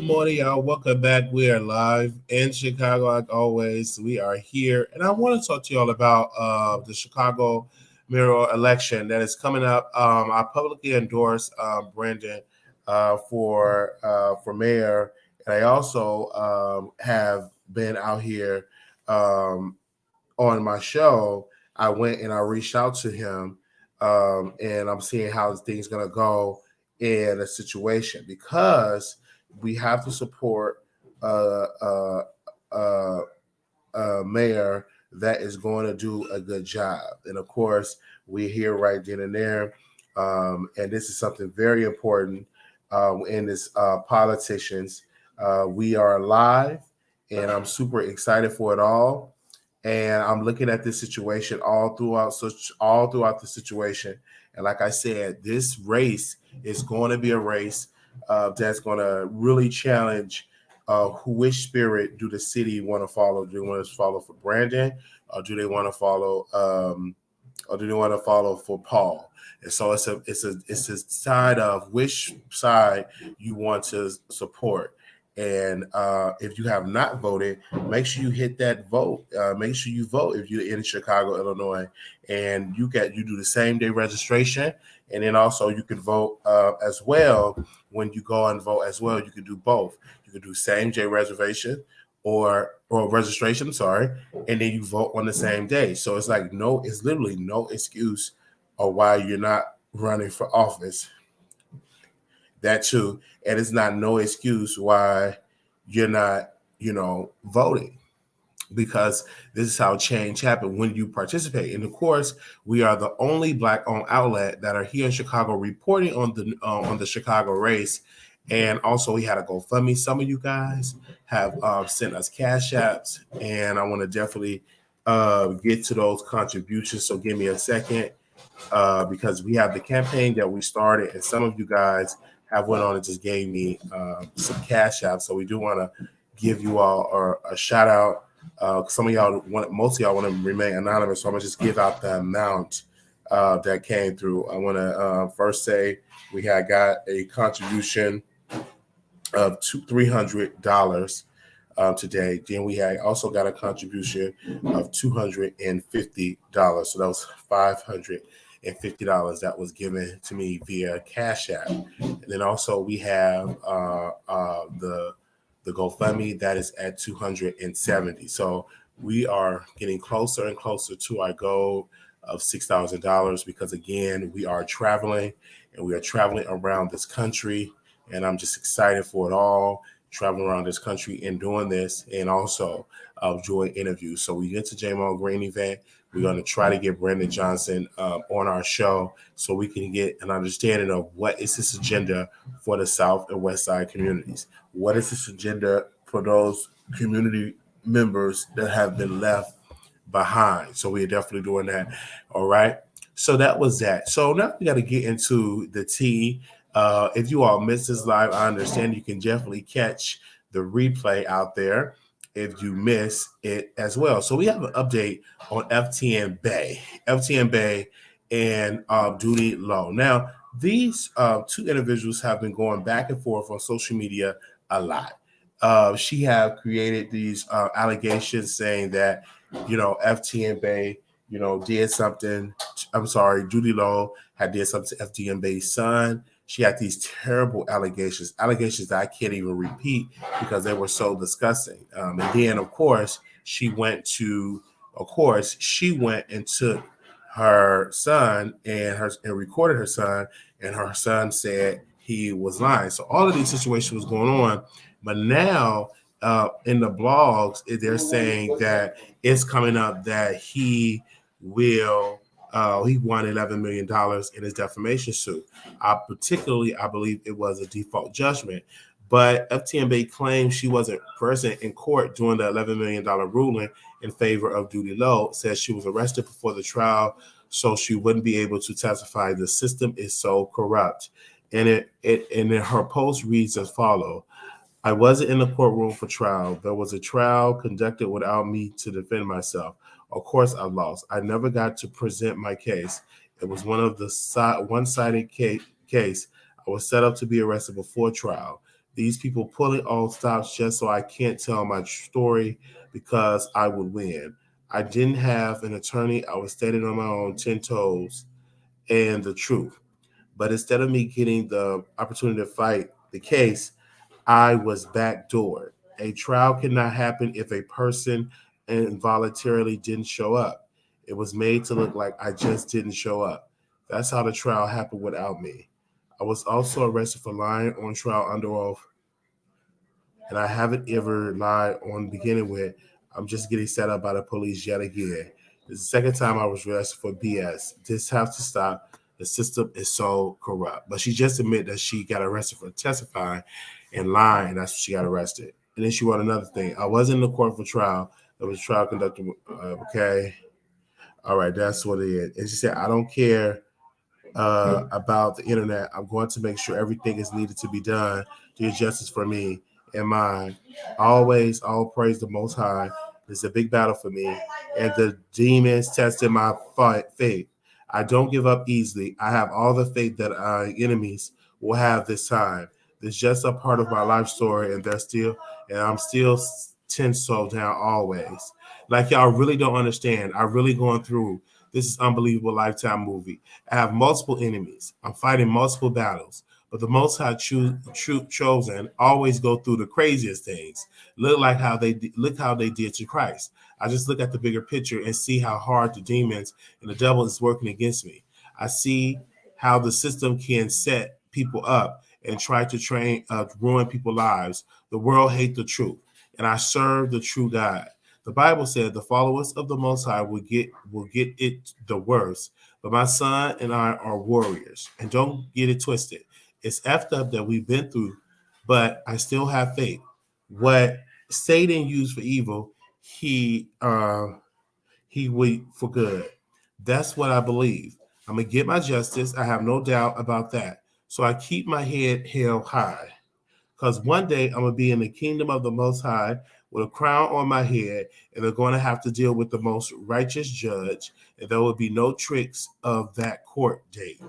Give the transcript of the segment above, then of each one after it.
morning, y'all. Welcome back. We are live in Chicago, like always. We are here, and I want to talk to y'all about the Chicago mayoral election that is coming up. I publicly endorsed Brandon for mayor, and I also have been out here um, on my show. I went and I reached out to him, and I'm seeing how things gonna go in a situation because we have to support a, a, a, a mayor that is going to do a good job. And of course, we're here right then and there. And this is something very important in this politicians. We are live, and I'm super excited for it all. And I'm looking at this situation all throughout the situation. And like I said, this race is going to be a race that's going to really challenge which spirit do the city want to follow? Do they want to follow for Brandon, or do they want to follow, or do they want to follow for Paul? And so it's a side of which side you want to support. And if you have not voted, make sure you hit that vote. Make sure you vote if you're in Chicago, Illinois, and you do the same day registration, and then also you can vote as well when you go and vote as well. You can do both. You can do same day reservation or registration, sorry, and then you vote on the same day. So it's literally no excuse of why you're not running for office. That too, and it's not no excuse why you're not, voting, because this is how change happens when you participate. And of course, we are the only Black-owned outlet that are here in Chicago reporting on the Chicago race. And also, we had a GoFundMe. Some of you guys have sent us cash apps, and I want to definitely get to those contributions. So give me a second, because we have the campaign that we started, and some of you guys have went on and just gave me some cash apps. So we do want to give you all a shout out. Most of y'all want to remain anonymous, so I'm gonna just give out the amount that came through. I want to first say we had got a contribution of $300 today. Then we had also got a contribution of $250. So that was $550 that was given to me via Cash App. And then also we have the GoFundMe that is at $270. So we are getting closer and closer to our goal of $6,000, because again, we are traveling, and we are traveling around this country, and I'm just excited for it all, traveling around this country and doing this, and also doing interviews. So we get to Jamal Green event. We're going to try to get Brandon Johnson on our show so we can get an understanding of what is this agenda for the South and West Side communities. What is this agenda for those community members that have been left behind? So we're definitely doing that. All right. So that was that. So now we got to get into the tea. If you all missed this live, I understand you can definitely catch the replay out there if you miss it as well. So we have an update on FTN Bay and Duty Low. Now, these two individuals have been going back and forth on social media a lot. She have created these allegations saying that, FTN Bay, did something. I'm sorry, Judy Lowe had did something to FTN Bay's son. She had these terrible allegations that I can't even repeat because they were so disgusting. And then, of course, she went and took her son and recorded her son, and her son said he was lying. So all of these situations was going on, but now in the blogs, they're saying that it's coming up that he won $11 million in his defamation suit. I believe it was a default judgment, but FTN claims she wasn't present in court during the $11 million ruling in favor of Duty Lowe. Says she was arrested before the trial, so she wouldn't be able to testify. The system is so corrupt. And her post reads as follows: I wasn't in the courtroom for trial. There was a trial conducted without me to defend myself. Of course, I lost. I never got to present my case. It was one-sided case. I was set up to be arrested before trial. These people pulling all stops just so I can't tell my story because I would win. I didn't have an attorney. I was standing on my own 10 toes and the truth. But instead of me getting the opportunity to fight the case, I was backdoored. A trial cannot happen if a person involuntarily didn't show up. It was made to look like I just didn't show up. That's how the trial happened without me. I was also arrested for lying on trial under oath, and I haven't ever lied on beginning with. I'm just getting set up by the police yet again. This is the second time I was arrested for BS. This has to stop. The system is so corrupt. But she just admitted that she got arrested for testifying and lying. And that's what she got arrested. And then she wrote another thing. I was in the court for trial. There was a trial conducted. Okay. All right. That's what it is. And she said, I don't care about the internet. I'm going to make sure everything is needed to be done to get justice for me and mine. Always, all praise the Most High. It's a big battle for me, and the demons tested my faith. I don't give up easily. I have all the faith that our enemies will have this time. It's just a part of my life story, and I'm still 10 soul down always. Like y'all really don't understand. I'm really going through. This is unbelievable lifetime movie. I have multiple enemies. I'm fighting multiple battles. But the Most High chosen always go through the craziest things. Look how they did to Christ. I just look at the bigger picture and see how hard the demons and the devil is working against me. I see how the system can set people up and try to ruin people's lives. The world hates the truth, and I serve the true God. The Bible said the followers of the Most High will get it the worst. But my son and I are warriors, and don't get it twisted. It's effed up that we've been through, but I still have faith. What Satan used for evil, he wait for good. That's what I believe. I'm gonna get my justice. I have no doubt about that. So I keep my head held high. Because one day I'm going to be in the kingdom of the Most High with a crown on my head, and they're going to have to deal with the most righteous judge, and there will be no tricks of that court date.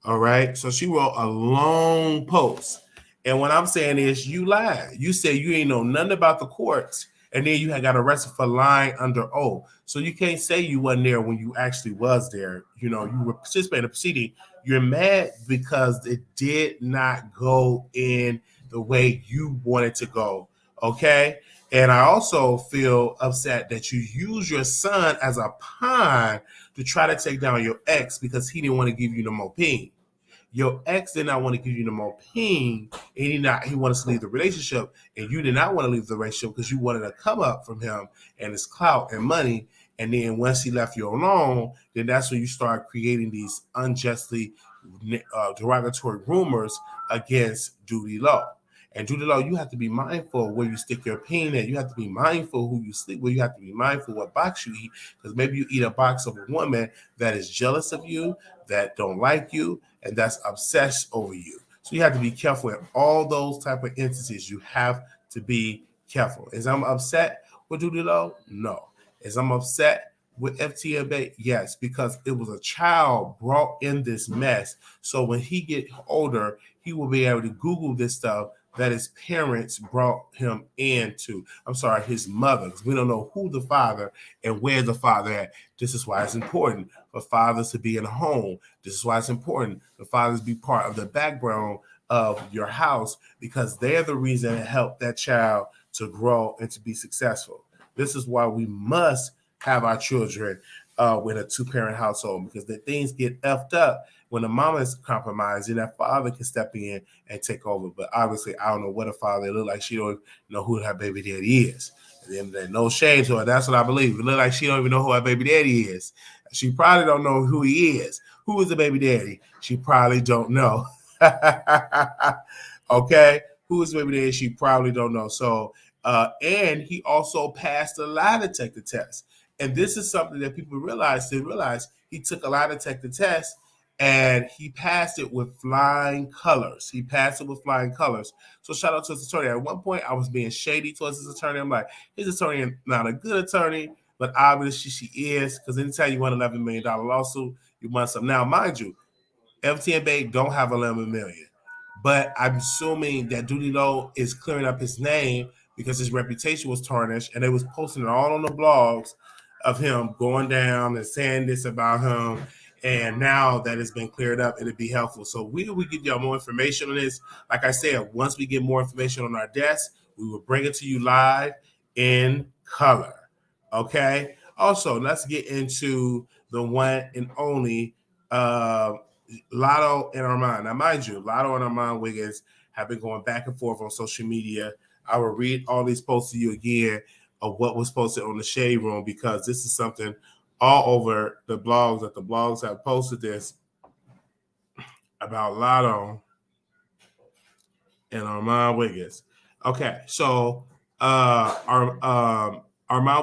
All right. So she wrote a long post. And what I'm saying is, you lied. You said you ain't know nothing about the courts, and then you had got arrested for lying under oath. So you can't say you wasn't there when you actually was there. You know, you were participating in the proceeding. You're mad because it did not go in the way you wanted to go. Okay. And I also feel upset that you use your son as a pawn to try to take down your ex because he didn't want to give you no more pain. Your ex did not want to give you no more pain, and he wanted to leave the relationship, and you did not want to leave the relationship because you wanted to come up from him and his clout and money. And then once he left you alone, then that's when you start creating these unjustly derogatory rumors against Duty Law. And Duty Law, you have to be mindful of where you stick your pain at. You have to be mindful who you sleep with. You have to be mindful what box you eat, because maybe you eat a box of a woman that is jealous of you, that don't like you, and that's obsessed over you. So you have to be careful in all those type of instances. You have to be careful. Is I'm upset with Duty Law? No. Is I'm upset with FTN? Yes, because it was a child brought in this mess. So when he get older, he will be able to Google this stuff that his parents brought him into. I'm sorry, his mother. Because we don't know who the father and where the father at. This is why it's important for fathers to be in a home. This is why it's important for fathers to be part of the background of your house, because they're the reason that helped that child to grow and to be successful. This is why we must have our children with a two-parent household, because the things get effed up when the mama is compromised, and that father can step in and take over. But obviously, I don't know what a father look like. She don't know who her baby daddy is. And then no shade to her. That's what I believe. It look like she don't even know who her baby daddy is. She probably don't know who he is. Who is the baby daddy? She probably don't know. Okay, who is the baby daddy? She probably don't know. So, and he also passed the lie detector test. And this is something that people didn't realize he took a lie detector test, and he passed it with flying colors. So shout out to his attorney. At one point, I was being shady towards his attorney. I'm like, his attorney is not a good attorney, but obviously she is, because anytime you want $11 million lawsuit, you want something. Now, mind you, FTN Bay don't have $11 million. But I'm assuming that Duty Low is clearing up his name because his reputation was tarnished, and they was posting it all on the blogs of him going down and saying this about him. And now that it's been cleared up, it'll be helpful. So we give y'all more information on this. Like I said, once we get more information on our desk, we will bring it to you live in color. Okay. Also, let's get into the one and only Latto and Armon. Now, mind you, Latto and Armon Wiggins have been going back and forth on social media. I will read all these posts to you again of what was posted on the Shade Room, because this is something all over the blogs that the blogs have posted this about Latto and Armon Wiggins. Okay, so Armon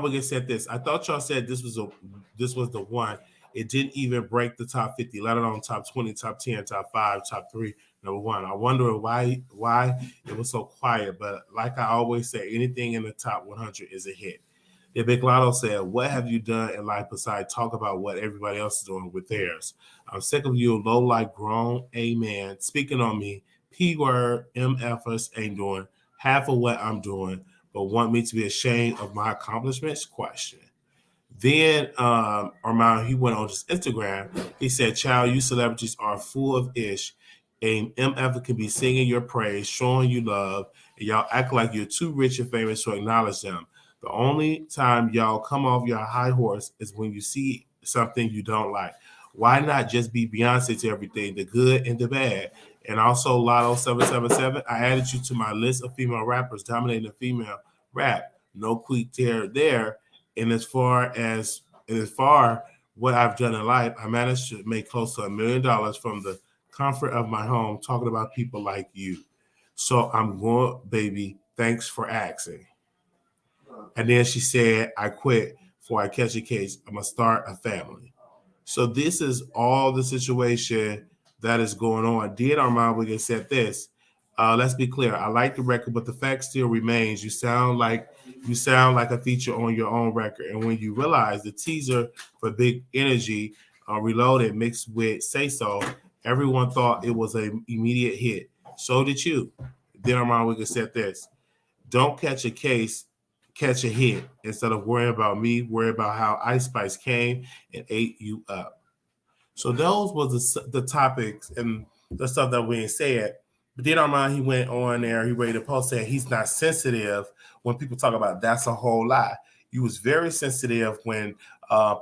Wiggins said this. I thought y'all said this was the one. It didn't even break the top 50, let alone top 20, top 10, top 5, top 3, number 1. I wonder why it was so quiet, but like I always say, anything in the top 100 is a hit. The Big Latto said, what have you done in life besides talk about what everybody else is doing with theirs? I'm sick of you low like grown amen speaking on me. P-word MFers ain't doing half of what I'm doing, but want me to be ashamed of my accomplishments? Question. Then Armon, he went on his Instagram. He said, child, you celebrities are full of ish. And MF can be singing your praise, showing you love, and y'all act like you're too rich and famous to acknowledge them. The only time y'all come off your high horse is when you see something you don't like. Why not just be Beyonce to everything, the good and the bad? And also, Latto 777, I added you to my list of female rappers dominating the female rap. No quick tear there. And as far what I've done in life, I managed to make close to $1 million from the comfort of my home, talking about people like you. So I'm going, baby. Thanks for asking. And then she said, I quit before I catch a case. I'm going to start a family. So this is all the situation that is going on. Then Armon Wiggins said this. Let's be clear. I like the record, but the fact still remains. You sound like a feature on your own record. And when you realize the teaser for Big Energy Reloaded mixed with Say So, everyone thought it was an immediate hit. So did you. Then Armon Wiggins said this. Don't catch a case, catch a hit. Instead of worrying about me, worry about how Ice Spice came and ate you up. So those was the topics and the stuff that we said. But then Armon, he went on there, he read a post saying he's not sensitive when people talk about that's a whole lie. You was very sensitive when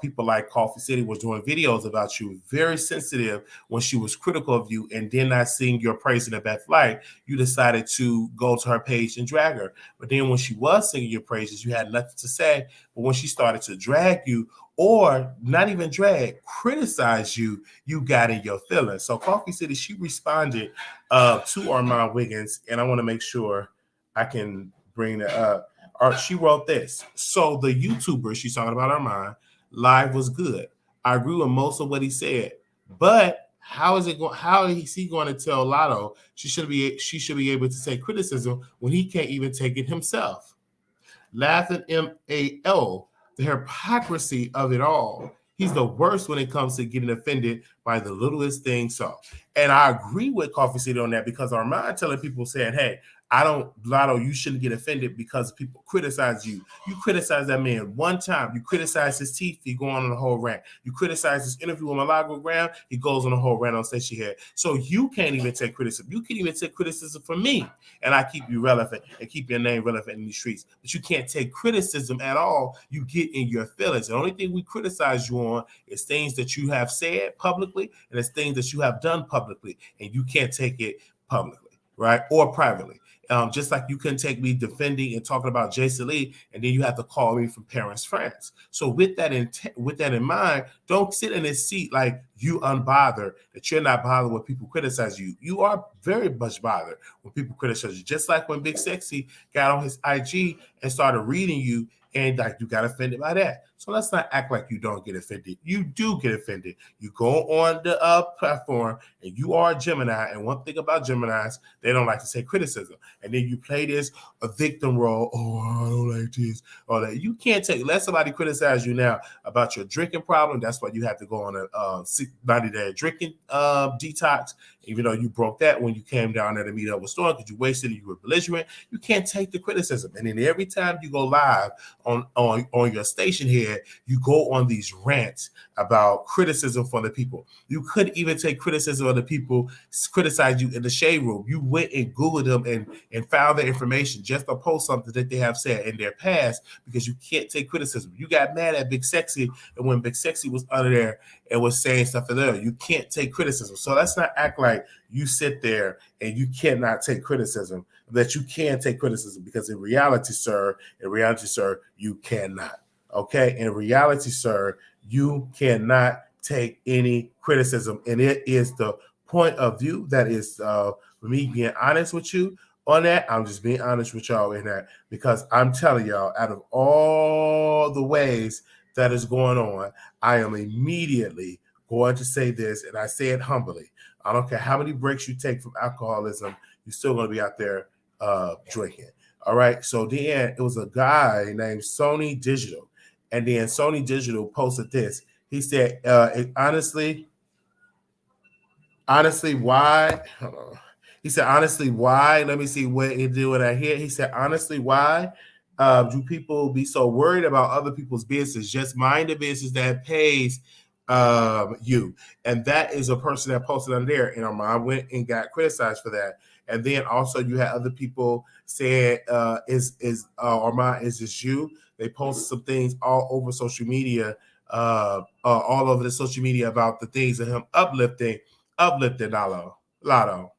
people like Coffee City was doing videos about you, very sensitive when she was critical of you and then not seeing your praise in the best light. You decided to go to her page and drag her. But then when she was singing your praises, you had nothing to say. But when she started to drag you, or not even drag, criticize you, you got in your feelings. So Coffee City, she responded to Armon Wiggins, and I want to make sure I can bring it up. She wrote this. So the YouTuber, she's talking about Armon, live was good. I agree with most of what he said, but how is he going to tell Latto she should be able to take criticism when he can't even take it himself? Laughing MAL, the hypocrisy of it all. He's the worst when it comes to getting offended by the littlest thing. So, and I agree with Coffee City on that, because Armon telling people saying, hey, Latto, you shouldn't get offended because people criticize you. You criticize that man one time. You criticize his teeth, he go on a whole rant. You criticize his interview with Malago Graham, he goes on a whole rant on Say She Had. So you can't even take criticism. You can't even take criticism from me. And I keep you relevant and keep your name relevant in these streets. But you can't take criticism at all. You get in your feelings. The only thing we criticize you on is things that you have said publicly, and it's things that you have done publicly, and you can't take it publicly, right? Or privately. Just like you couldn't take me defending and talking about Jason Lee, and then you have to call me from parents' friends. So with that in mind, don't sit in this seat like you unbothered, that you're not bothered when people criticize you. You are very much bothered when people criticize you. Just like when Big Sexy got on his IG and started reading you, and like you got offended by that. So let's not act like you don't get offended. You do get offended. You go on the platform and you are a Gemini. And one thing about Geminis, they don't like to say criticism. And then you play this a victim role. Oh, I don't like this or that. You can't take, let somebody criticize you now about your drinking problem. That's why you have to go on a 90-day drinking detox, even though you broke that when you came down there to meet up with Storm because you wasted it, you were belligerent. You can't take the criticism. And then every time you go live on your station here, you go on these rants about criticism for the people. You couldn't even take criticism of the people criticize you in the shade room. You went and Googled them and found the information just to post something that they have said in their past because you can't take criticism. You got mad at Big Sexy, and when Big Sexy was under there and was saying stuff in there, you can't take criticism. So let's not act like you sit there and you cannot take criticism, that you can take criticism, because in reality, sir, you cannot. Okay? In reality, sir, you cannot take any criticism. And it is the point of view that is me being honest with you on that. I'm just being honest with y'all in that, because I'm telling y'all, out of all the ways that is going on, I am immediately going to say this, and I say it humbly. I don't care how many breaks you take from alcoholism, you're still going to be out there drinking. All right. So then it was a guy named Sony Digital. And then Sony Digital posted this. He said, honestly, why? Hold on. He said, honestly, why? Let me see what he did with that here. He said, honestly, why do people be so worried about other people's business? Just mind the business that pays you. And that is a person that posted on there. And Armon went and got criticized for that. And then also you had other people saying, Armon, is this you? They posted some things all over social media, all over the social media about the things of him uplifting Latto.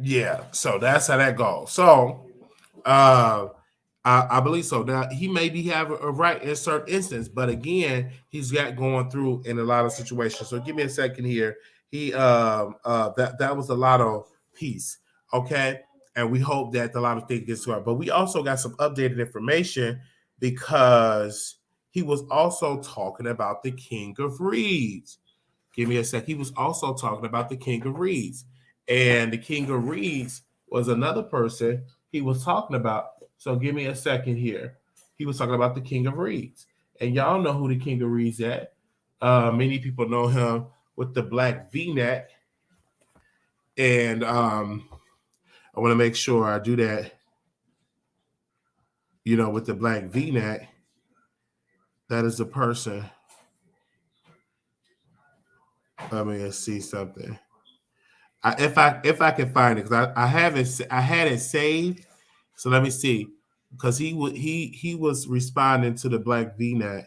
Yeah, so that's how that goes. So I believe so. Now he maybe have a right in certain instance, but again, he's got going through in a lot of situations. So give me a second here. He that was a Latto piece, okay, and we hope that the Latto thing gets to her. But we also got some updated information because he was also talking about the King of Reeds. Give me a sec. He was also talking about the King of Reeds. And the King of Reeds was another person he was talking about. So give me a second here. He was talking about the King of Reeds. And y'all know who the King of Reeds at. Many people know him with the black V-neck. And I want to make sure I do that, with the black V-neck. That is the person. Let me see something. If I can find it, because I had it saved. So let me see, because he was responding to the black V-neck.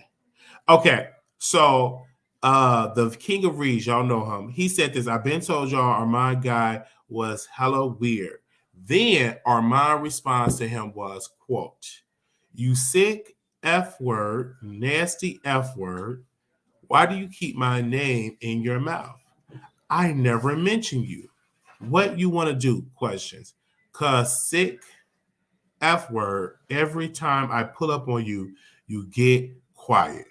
Okay, so the King of Reeds, y'all know him. He said this. I've been told y'all Armon guy was hella weird. Then Armon response to him was, quote, "You sick F word, nasty F word. Why do you keep my name in your mouth? I never mentioned you. What you want to do?" Questions. Cause sick F word, every time I pull up on you, you get quiet.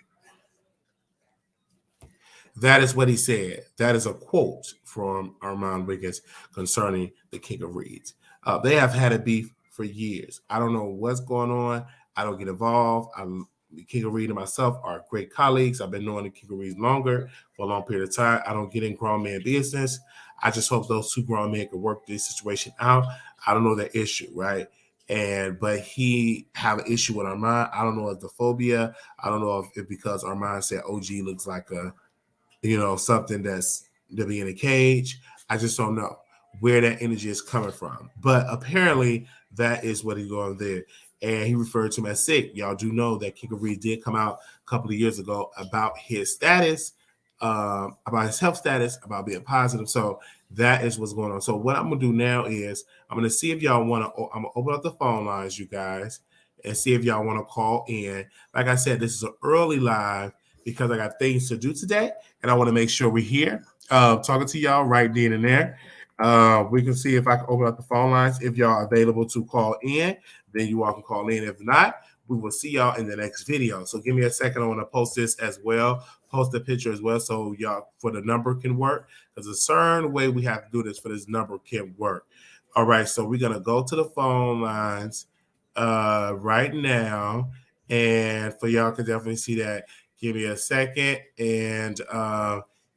That is what he said. That is a quote from Armon Wiggins concerning the King of Reeds. They have had a beef for years. I don't know what's going on. I don't get involved. King of Reed and myself are great colleagues. I've been knowing the King of Reed longer for a long period of time. I don't get in grown man business. I just hope those two grown men can work this situation out. I don't know the issue, right? But he have an issue with Armon. I don't know if the phobia. I don't know if because Armon said OG looks like a, something that's to be in a cage. I just don't know where that energy is coming from. But apparently that is what he's going there. And he referred to him as sick. Y'all do know that King of Reed did come out a couple of years ago about his status, about his health status, about being positive. So That is what's going on. So what I'm gonna do now is I'm gonna see if y'all want to. I'm gonna open up the phone lines, you guys, and see if y'all want to call in. Like I said, this is an early live because I got things to do today, and I want to make sure we're here talking to y'all right then and there. We can see if I can open up the phone lines. If y'all are available to call in, then you all can call in. If not, we will see y'all in the next video. So give me a second. I want to post this as well, post the picture as well, so y'all for the number can work. There's a certain way we have to do this for this number can work. All right, so we're gonna go to the phone lines right now, and for y'all can definitely see that. Give me a second, and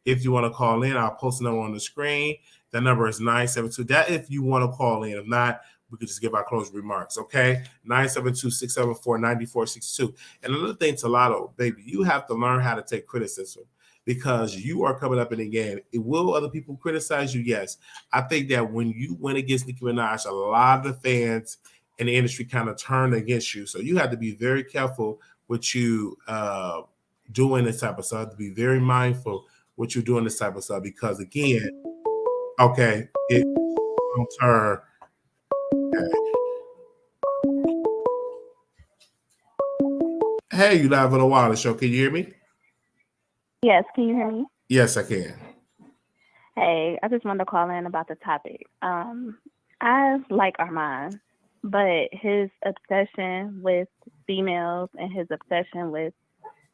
if you want to call in, I'll post the number on the screen. That number is 972. That if you want to call in. If not, we could just give our closing remarks, okay? 972-674-9462. And another thing to Latto, baby, you have to learn how to take criticism because you are coming up in the game. Will other people criticize you? Yes. I think that when you went against Nicki Minaj, a lot of the fans in the industry kind of turned against you. So you have to be very careful with you doing this type of stuff, to be very mindful what you're doing this type of stuff because, again, okay, it will turn. Okay. Hey, you live on the Wiley Show. Can you hear me? Yes, can you hear me? Yes, I can. Hey, I just wanted to call in about the topic. I like Armon, but his obsession with females and his obsession with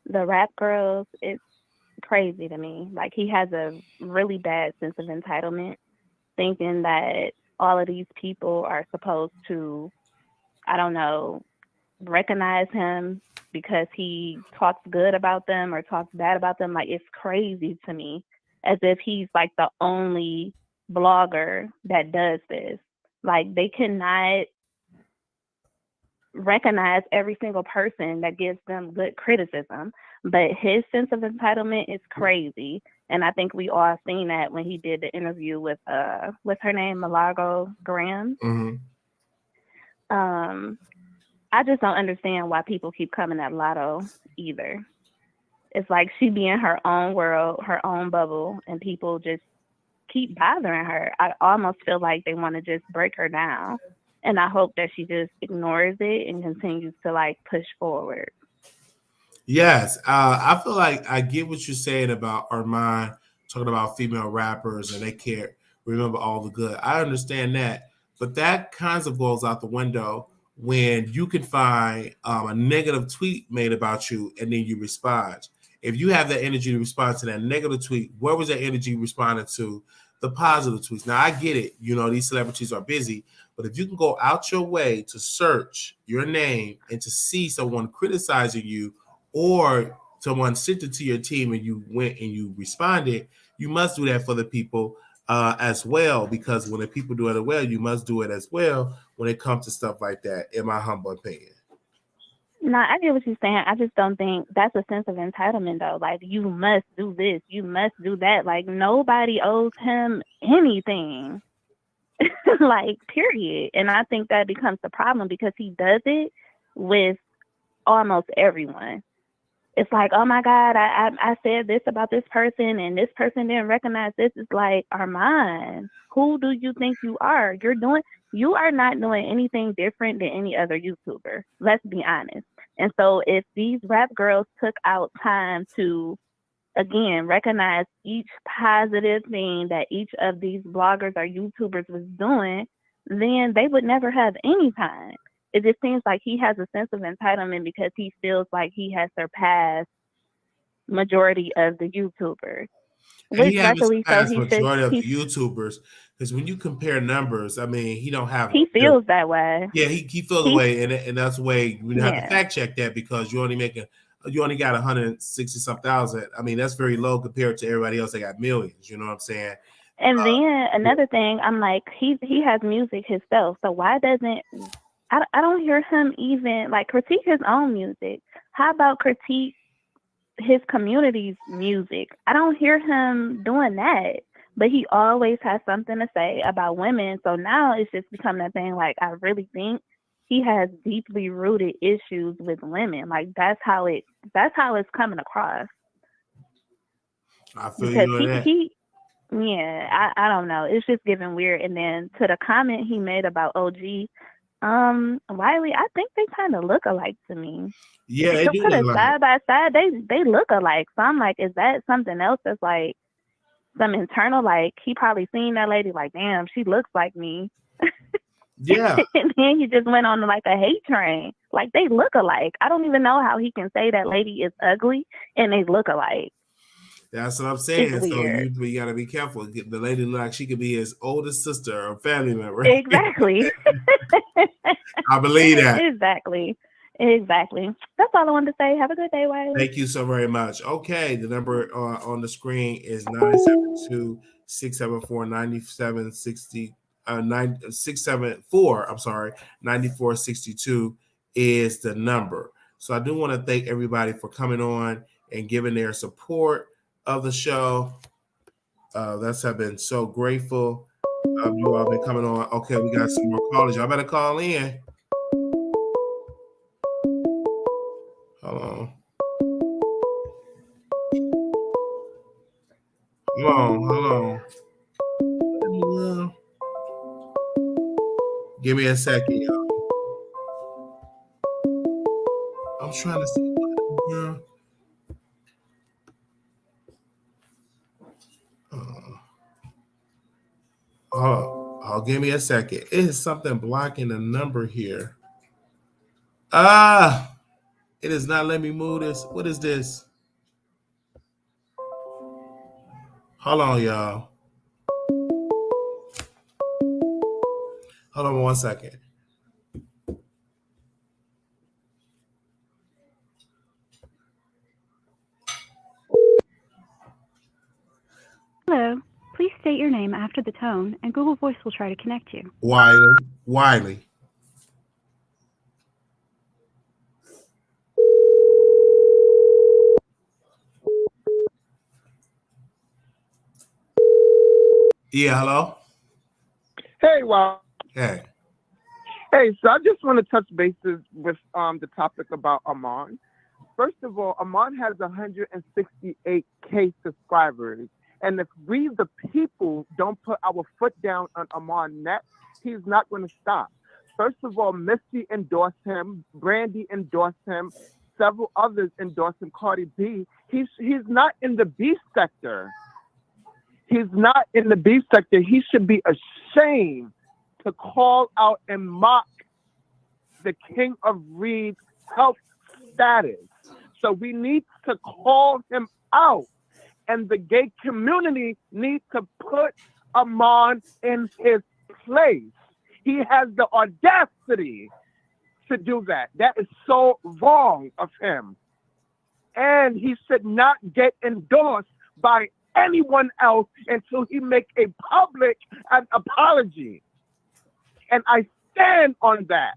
the rap girls, it's crazy to me. Like, he has a really bad sense of entitlement, thinking that all of these people are supposed to, I don't know, recognize him because he talks good about them or talks bad about them. Like, it's crazy to me, as if he's like the only blogger that does this. Like, they cannot recognize every single person that gives them good criticism, but his sense of entitlement is crazy. And I think we all seen that when he did the interview with what's her name, Milagro Graham. Mm-hmm. I just don't understand why people keep coming at Latto either. It's like she be in her own world, her own bubble, and people just keep bothering her. I almost feel like they want to just break her down. And I hope that she just ignores it and continues to like push forward. Yes, I feel like I get what you're saying about Armon talking about female rappers and they can't remember all the good. I understand that, but that kind of goes out the window when you can find a negative tweet made about you and then you respond. If you have that energy to respond to that negative tweet, where was that energy responding to the positive tweets? Now, I get it. You know, these celebrities are busy, but if you can go out your way to search your name and to see someone criticizing you or someone sent it to your team and you went and you responded, you must do that for the people as well, because when the people do it well, you must do it as well when it comes to stuff like that, in my humble opinion. No, I get what you're saying. I just don't think that's a sense of entitlement, though. Like, you must do this, you must do that. Like, nobody owes him anything. Like, period. And I think that becomes the problem because he does it with almost everyone. It's like, oh my God, I said this about this person and this person didn't recognize this. It's like, Armon, who do you think you are? You are not doing anything different than any other YouTuber. Let's be honest. And so if these rap girls took out time to, again, recognize each positive thing that each of these bloggers or YouTubers was doing, then they would never have any time. It just seems like he has a sense of entitlement because he feels like he has surpassed majority of the YouTubers. And he Which haven't luckily so surpassed he should majority of the YouTubers because when you compare numbers, I mean, he don't have. he feels that way. Yeah, he feels the He way, and that's the way you have to yeah. fact check that because you only got 160 some thousand. I mean, that's very low compared to everybody else that got millions. You know what I'm saying? And then another thing, I'm like, he has music himself, so why doesn't I don't hear him even like critique his own music. How about critique his community's music? I don't hear him doing that. But he always has something to say about women. So now it's just become that thing like I really think he has deeply rooted issues with women. Like that's how it's coming across. I feel Because you on he that. he Yeah, I don't know. It's just giving weird. And then to the comment he made about OG, Wiley, I think they kind of look alike to me. Yeah, If they you do put look it like. side by side, they look alike. So I'm like, is that something else that's like some internal? Like he probably seen that lady, like, damn, she looks like me. Yeah, And then he just went on like a hate train. Like they look alike. I don't even know how he can say that lady is ugly and they look alike. that's what I'm It's saying. So weird. we gotta be careful. The lady look like she could be his older sister or family member. Exactly. I believe that. Exactly. Exactly. That's all I wanted to say. Have a good day, Wiley. Thank you so very much. Okay, the number on the screen is 972-674-9760. 674, I'm sorry, 9462 is the number. So I do want to thank everybody for coming on and giving their support of the show. That's I've been so grateful. You all been coming on. Okay, we got some more callers. Y'all better call in. Hold on. Hold on. Give me a second, y'all. I'm trying to see. Give me a second. It is something blocking the number here. It is not letting me move this. What is this? Hold on, y'all. Hold on 1 second. Hello. Please state your name after the tone, and Google Voice will try to connect you. Wiley. Yeah, hello? Hey, well, Hey. hey. So I just want to touch bases with the topic about Armon. First of all, Armon has 168K subscribers, and if we, the people, don't put our foot down on Armon next, he's not going to stop. First of all, Missy endorsed him, Brandy endorsed him, several others endorsed him. Cardi B. He's not in the B sector. He's not in the B sector. He should be ashamed to call out and mock the King of Reed's health status. So we need to call him out, and the gay community needs to put Armon in his place. He has the audacity to do that. That is so wrong of him. And he should not get endorsed by anyone else until he make a public apology. And I stand on that.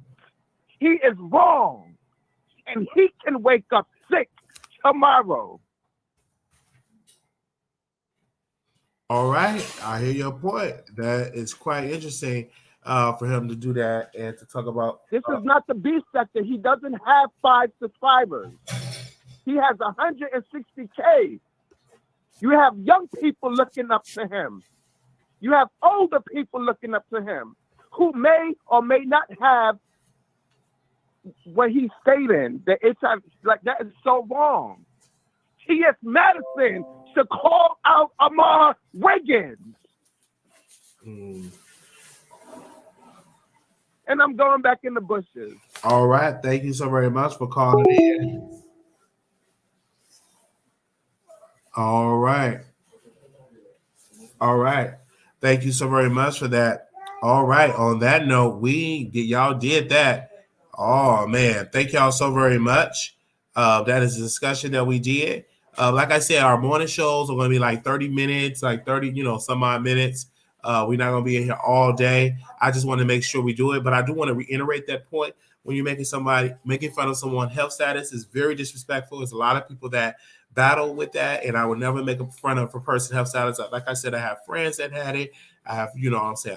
He is wrong. And he can wake up sick tomorrow. All right. I hear your point. That is quite interesting for him to do that and to talk about. This is not the B sector. He doesn't have 5 subscribers. He has 160K. You have young people looking up to him. You have older people looking up to him who may or may not have what he's stating. The HIV, like that is so wrong. T.S. Madison should call out Armon Wiggins. And I'm going back in the bushes. All right. Thank you so very much for calling in. All right. Thank you so very much for that. All right. On that note, y'all did that. Oh man, thank y'all so very much. That is a discussion that we did. Like I said, our morning shows are going to be like 30 minutes, like 30, some odd minutes. We're not going to be in here all day. I just want to make sure we do it. But I do want to reiterate that point. When you're making fun of someone's health status is very disrespectful. There's a lot of people that battle with that, and I would never make fun of a person's health status. Like I said, I have friends that had it. I have,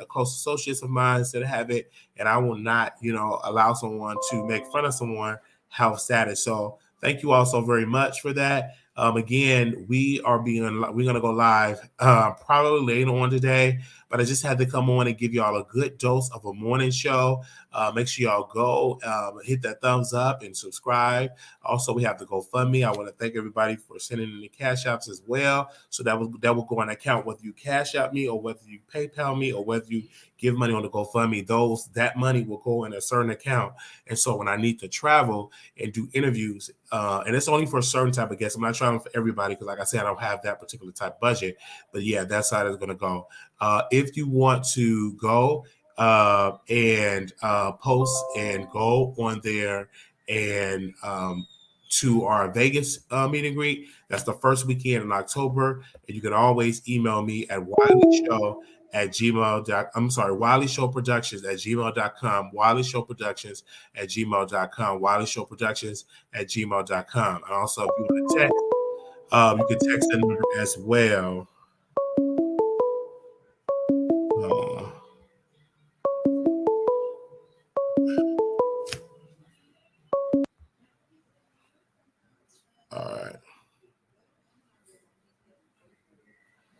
close associates of mine that have it, and I will not, allow someone to make fun of someone's health status. So thank you all so very much for that. Again, we're gonna go live probably later on today, but I just had to come on and give y'all a good dose of a morning show. Make sure y'all go hit that thumbs up and subscribe. Also, we have the GoFundMe. I want to thank everybody for sending in the cash apps as well. So that will go on account, whether you cash out me or whether you PayPal me or whether you give money on the GoFundMe. That money will go in a certain account. And so when I need to travel and do interviews, and it's only for a certain type of guest. I'm not traveling for everybody because, like I said, I don't have that particular type of budget. But yeah, that's how it's going to go. If you want to go and post and go on there and to our Vegas meet and greet, that's the first weekend in October. And you can always email me at WileyShowProductions@gmail.com, WileyShowProductions@gmail.com, WileyShowProductions@gmail.com. And also, if you want to text, you can text that number as well. All right.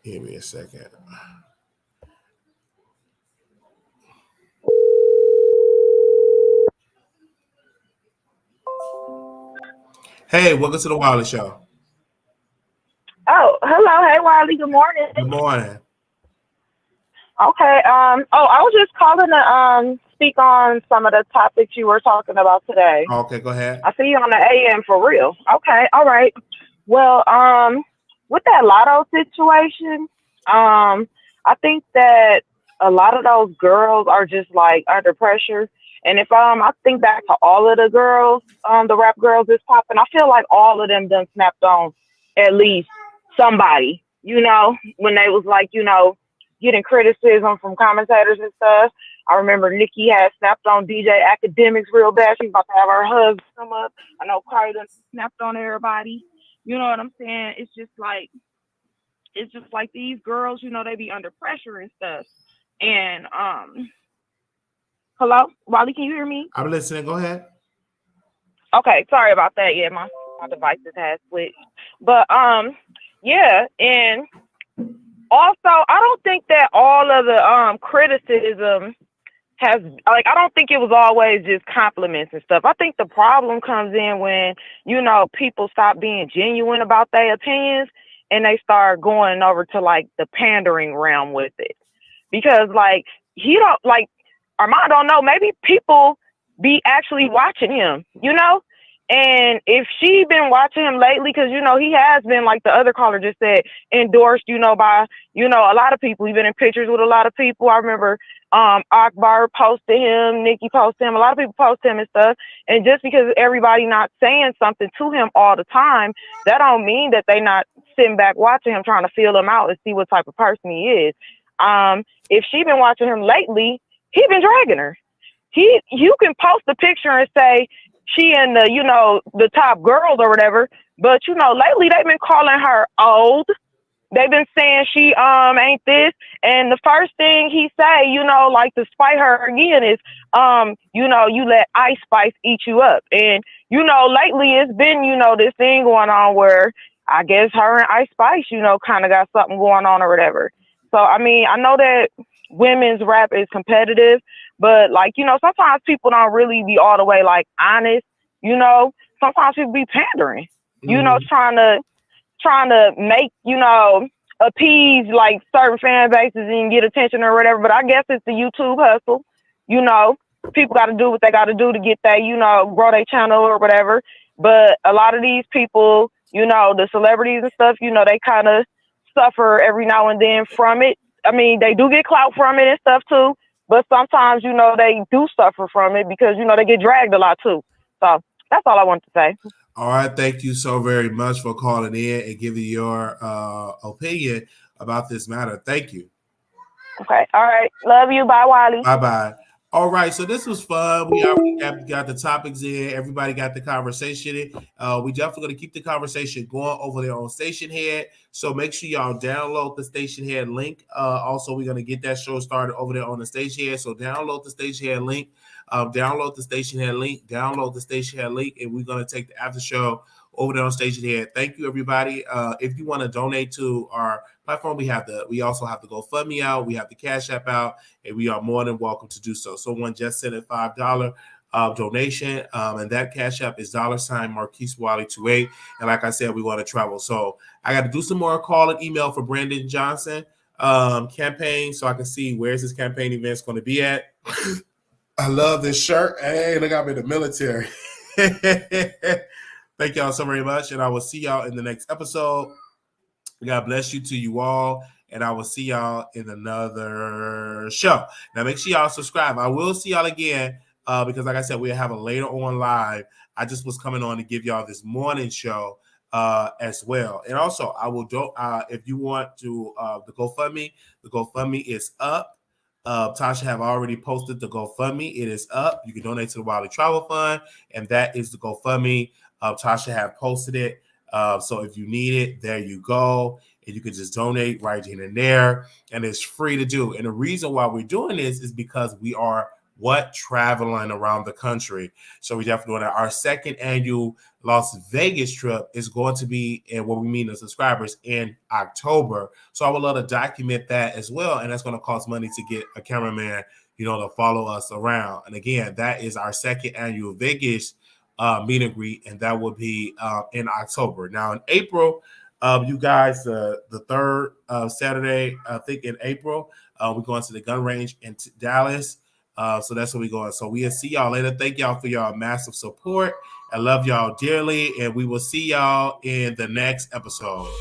Give me a second. Hey, welcome to the Wiley Show. Oh, hello. Hey, Wiley. Good morning. Good morning. Okay. I was just calling to speak on some of the topics you were talking about today. Okay, go ahead. I see you on the AM for real. Okay. All right. Well, with that Latto situation, I think that a lot of those girls are just like under pressure. And if I think back to all of the girls, the rap girls that's popping, I feel like all of them done snapped on at least somebody, when they was like, getting criticism from commentators and stuff. I remember Nikki had snapped on DJ Academics real bad. She's about to have her husband come up. I know Cardi done snapped on everybody. You know what I'm saying? It's just like these girls, they be under pressure and stuff. And hello, Wally, can you hear me? I'm listening. Go ahead. Okay, sorry about that. Yeah, my devices had switched. But yeah, and also I don't think that all of the criticism I don't think it was always just compliments and stuff. I think the problem comes in when, people stop being genuine about their opinions and they start going over to like the pandering realm with it. Because Armon don't know, maybe people be actually watching him, And if she been watching him lately, because, he has been, like the other caller just said, endorsed, by, a lot of people. He's been in pictures with a lot of people. I remember Akbar posted him, Nikki posted him, a lot of people posted him and stuff. And just because everybody not saying something to him all the time, that don't mean that they not sitting back watching him, trying to feel him out and see what type of person he is. If she been watching him lately, he been dragging her. You can post a picture and say, she and the top girls or whatever, but lately they've been calling her old. They've been saying she ain't this, and the first thing he say, to spite her again is you let Ice Spice eat you up. And lately it's been this thing going on where I guess her and Ice Spice kind of got something going on or whatever. So I mean, I know that women's rap is competitive, but sometimes people don't really be all the way honest. Sometimes people be pandering, trying to make, appease certain fan bases and get attention or whatever. But I guess it's the YouTube hustle. People got to do what they got to do to get that, grow their channel or whatever. But a lot of these people, the celebrities and stuff, they kind of suffer every now and then from it. I mean, they do get clout from it and stuff too, but sometimes, they do suffer from it because, they get dragged a lot too. So that's all I want to say. All right. Thank you so very much for calling in and giving your opinion about this matter. Thank you. Okay. All right. Love you. Bye, Wiley. Bye-bye. All right, so this was fun. We already got the topics in. Everybody got the conversation in. We definitely going to keep the conversation going over there on Station Head. So make sure y'all download the Station Head link. Also, we're going to get that show started over there on the Station Head. So download the Station Head link. Download the Station Head link. Download the Station Head link. And we're going to take the after show over there on Station Head. Thank you, everybody. If you want to donate to our platform, we also have the GoFundMe out, we have the Cash App out, and we are more than welcome to do so. Someone just sent a $5 donation, and that Cash App is $ Marquise Wiley 28. And like I said, we want to travel. So I got to do some more call and email for Brandon Johnson campaign, so I can see where's his campaign events going to be at. I love this shirt. Hey, look, I'm in the military. Thank y'all so very much, and I will see y'all in the next episode. God bless you to you all, and I will see y'all in another show. Now, make sure y'all subscribe. I will see y'all again because, like I said, we'll have a later on live. I just was coming on to give y'all this morning show as well. And also, I will do if you want to the GoFundMe is up. Tasha have already posted the GoFundMe. It is up. You can donate to the Wiley Travel Fund, and that is the GoFundMe. Tasha have posted it. So if you need it, there you go. And you can just donate right in and there. And it's free to do. And the reason why we're doing this is because we are traveling around the country. So we definitely want our second annual Las Vegas trip is going to be in what we mean the subscribers in October. So I would love to document that as well. And that's going to cost money to get a cameraman, to follow us around. And again, that is our second annual Vegas meet and greet, and that will be in October. Now in April, you guys, the third Saturday, I think in April, we're going to the gun range in Dallas. So that's where we're going. So we'll see y'all later. Thank y'all for y'all massive support. I love y'all dearly, and we will see y'all in the next episode.